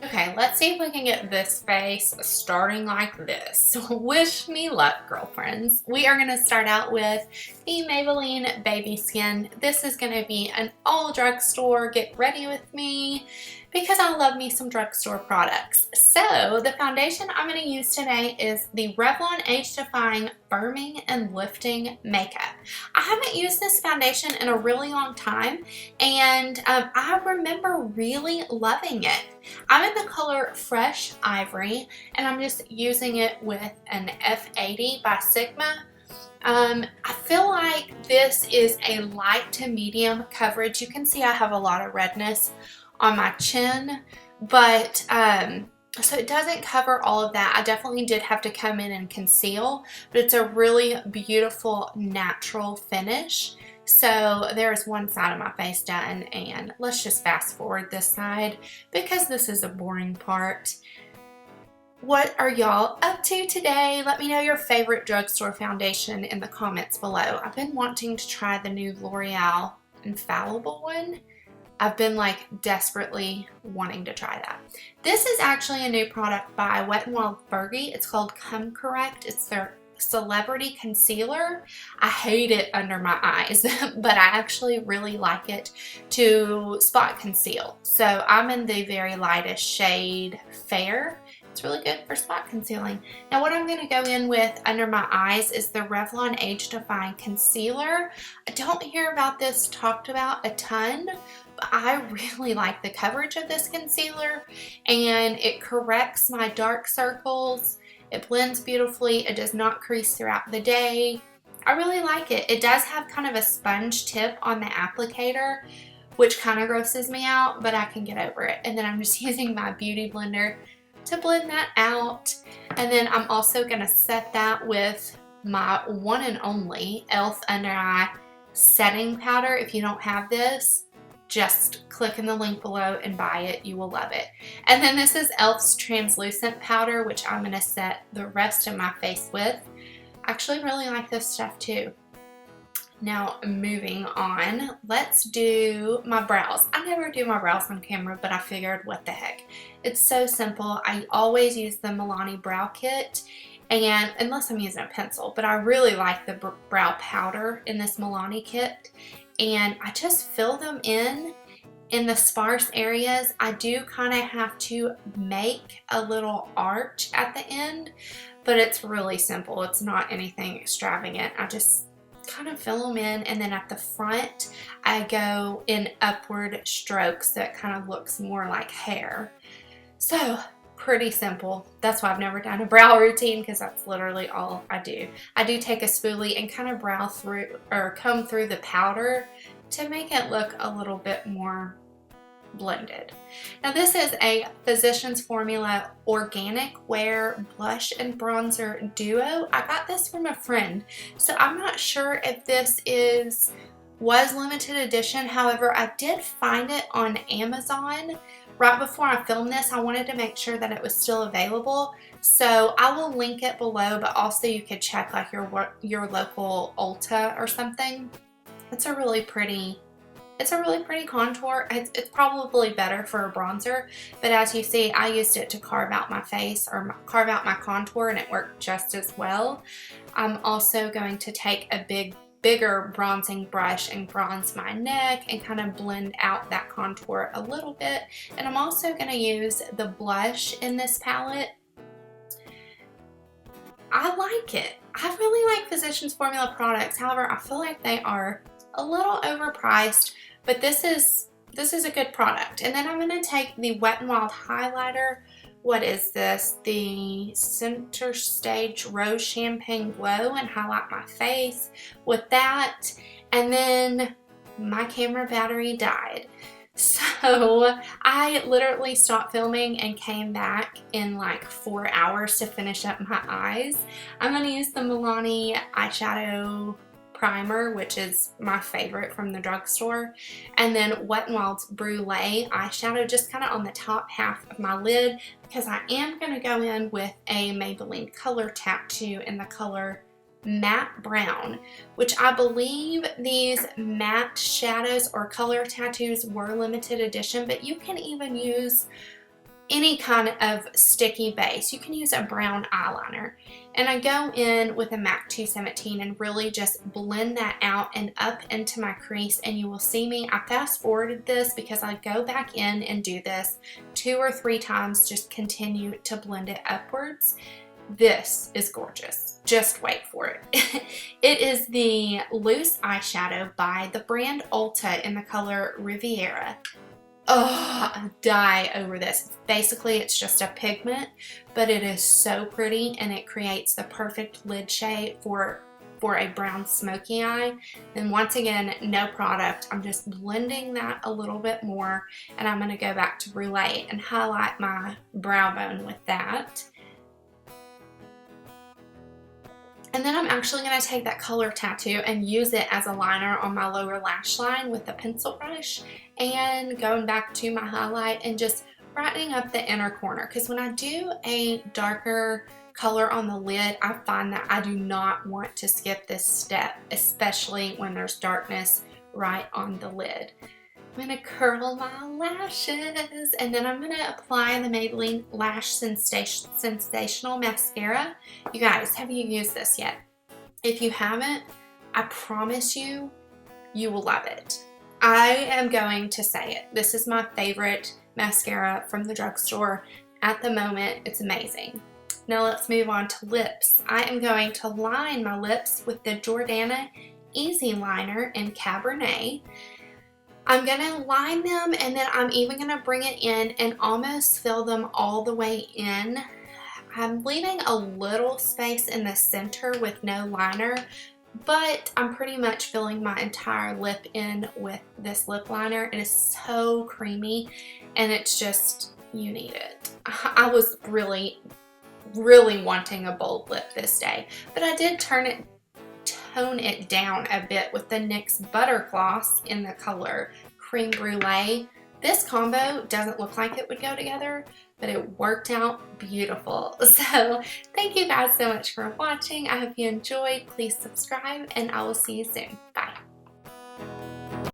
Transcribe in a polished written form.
Okay, let's see if we can get this face starting like this. Wish me luck, girlfriends. We are going to start out with the Maybelline Baby Skin. This is going to be an all drugstore get ready with me because I love me some drugstore products. So the foundation I'm going to use today is the Revlon Age Defying Firming and Lifting Makeup. I haven't used this foundation in a really long time, and I remember really loving it. I'm in the color Fresh Ivory, and I'm just using it with an F80 by Sigma. I feel like this is a light to medium coverage. You can see I have a lot of redness on my chin, but so it doesn't cover all of that. I definitely did have to come in and conceal, but it's a really beautiful natural finish. So there's one side of my face done, and let's just fast forward this side because this is a boring part. What are y'all up to today? Let me know your favorite drugstore foundation in the comments below. I've been wanting to try the new L'Oreal Infallible one. I've been like desperately wanting to try that. This is actually a new product by Wet n Wild Fergie. It's called Come Correct. It's their celebrity concealer. I hate it under my eyes, but I actually really like it to spot conceal. So I'm in the very lightest shade Fair. It's really good for spot concealing. Now what I'm going to go in with under my eyes is the Revlon Age Defying Concealer. I don't hear about this talked about a ton, but I really like the coverage of this concealer, and it corrects my dark circles. It blends beautifully. It does not crease throughout the day. I really like it. It does have kind of a sponge tip on the applicator, which kind of grosses me out, but I can get over it. And then I'm just using my beauty blender to blend that out. And then I'm also going to set that with my one and only e.l.f. Under Eye Setting Powder. If you don't have this, just click in the link below and buy it. You will love it. And then this is e.l.f.'s Translucent Powder, which I'm going to set the rest of my face with. I actually really like this stuff too. Now moving on, let's do my brows. I never do my brows on camera, but I figured what the heck. It's so simple. I always use the Milani Brow Kit, and unless I'm using a pencil, but I really like the brow powder in this Milani kit. And I just fill them in the sparse areas. I do kind of have to make a little arch at the end, but it's really simple. It's not anything extravagant. I just kind of fill them in, and then at the front I go in upward strokes that kind of looks more like hair. So pretty simple. That's why I've never done a brow routine, because that's literally all I do. I do take a spoolie and kind of brow through or comb through the powder to make it look a little bit more blended. Now this is a Physicians Formula Organic Wear Blush and Bronzer Duo. I got this from a friend, so I'm not sure if this was limited edition. However, I did find it on Amazon right before I filmed this. I wanted to make sure that it was still available, so I will link it below, but also you could check like your local Ulta or something. It's a really pretty contour. It's probably better for a bronzer, but as you see, I used it to carve out my face or carve out my contour, and it worked just as well. I'm also going to take a bigger bronzing brush and bronze my neck and kind of blend out that contour a little bit. And I'm also going to use the blush in this palette. I like it. I really like Physicians Formula products. However, I feel like they are a little overpriced, but this is a good product. And then I'm going to take the Wet n Wild highlighter. What is this? The Center Stage Rose Champagne Glow, and highlight my face with that. And then my camera battery died, so I literally stopped filming and came back in like 4 hours to finish up my eyes. I'm going to use the Milani eyeshadow primer, which is my favorite from the drugstore, and then Wet n Wild's Brulee eyeshadow just kind of on the top half of my lid, because I am going to go in with a Maybelline Color Tattoo in the color Matte Brown, which I believe these matte shadows or color tattoos were limited edition, but you can even use any kind of sticky base. You can use a brown eyeliner. And I go in with a MAC 217 and really just blend that out and up into my crease. And you will see me, I fast forwarded this because I go back in and do this 2 or 3 times, just continue to blend it upwards. This is gorgeous. Just wait for it. It is the loose eyeshadow by the brand Ulta in the color Riviera. Oh, I die over this. Basically, it's just a pigment, but it is so pretty and it creates the perfect lid shade for a brown smoky eye. And once again, no product. I'm just blending that a little bit more, and I'm going to go back to Brule and highlight my brow bone with that. And then I'm actually going to take that color tattoo and use it as a liner on my lower lash line with the pencil brush, and going back to my highlight and just brightening up the inner corner. Because when I do a darker color on the lid, I find that I do not want to skip this step, especially when there's darkness right on the lid. I'm going to curl my lashes, and then I'm going to apply the Maybelline Lash Sensational Mascara. You guys, have you used this yet? If you haven't, I promise you, you will love it. I am going to say it. This is my favorite mascara from the drugstore at the moment. It's amazing. Now let's move on to lips. I am going to line my lips with the Jordana Easy Liner in Cabernet. I'm going to line them, and then I'm even going to bring it in and almost fill them all the way in. I'm leaving a little space in the center with no liner, but I'm pretty much filling my entire lip in with this lip liner. It is so creamy, and it's just, you need it. I was really wanting a bold lip this day, but I did tone it down a bit with the NYX Butter Gloss in the color Cream Brulee. This combo doesn't look like it would go together, but it worked out beautiful. So thank you guys so much for watching. I hope you enjoyed. Please subscribe, and I will see you soon.